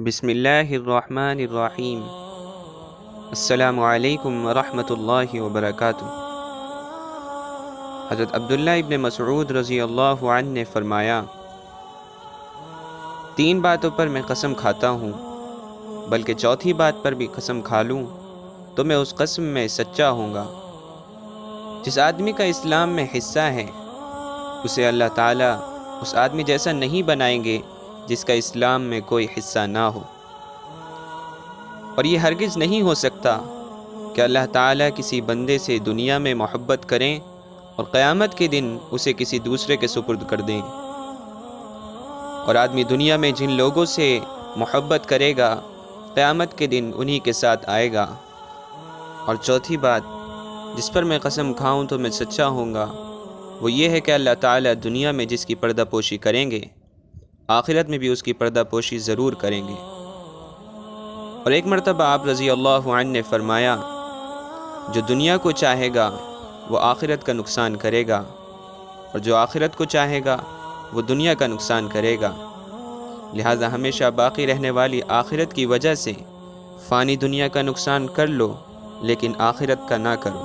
بسم اللہ الرحمن الرحیم۔ السلام علیکم ورحمۃ اللہ وبرکاتہ۔ حضرت عبداللہ ابن مسعود رضی اللہ عنہ نے فرمایا، تین باتوں پر میں قسم کھاتا ہوں، بلکہ چوتھی بات پر بھی قسم کھا لوں تو میں اس قسم میں سچا ہوں گا۔ جس آدمی کا اسلام میں حصہ ہے اسے اللہ تعالیٰ اس آدمی جیسا نہیں بنائیں گے جس کا اسلام میں کوئی حصہ نہ ہو، اور یہ ہرگز نہیں ہو سکتا کہ اللہ تعالیٰ کسی بندے سے دنیا میں محبت کریں اور قیامت کے دن اسے کسی دوسرے کے سپرد کر دیں۔ اور آدمی دنیا میں جن لوگوں سے محبت کرے گا قیامت کے دن انہی کے ساتھ آئے گا۔ اور چوتھی بات جس پر میں قسم کھاؤں تو میں سچا ہوں گا وہ یہ ہے کہ اللہ تعالیٰ دنیا میں جس کی پردہ پوشی کریں گے آخرت میں بھی اس کی پردہ پوشی ضرور کریں گے۔ اور ایک مرتبہ آپ رضی اللہ عنہ نے فرمایا، جو دنیا کو چاہے گا وہ آخرت کا نقصان کرے گا، اور جو آخرت کو چاہے گا وہ دنیا کا نقصان کرے گا۔ لہذا ہمیشہ باقی رہنے والی آخرت کی وجہ سے فانی دنیا کا نقصان کر لو لیکن آخرت کا نہ کرو۔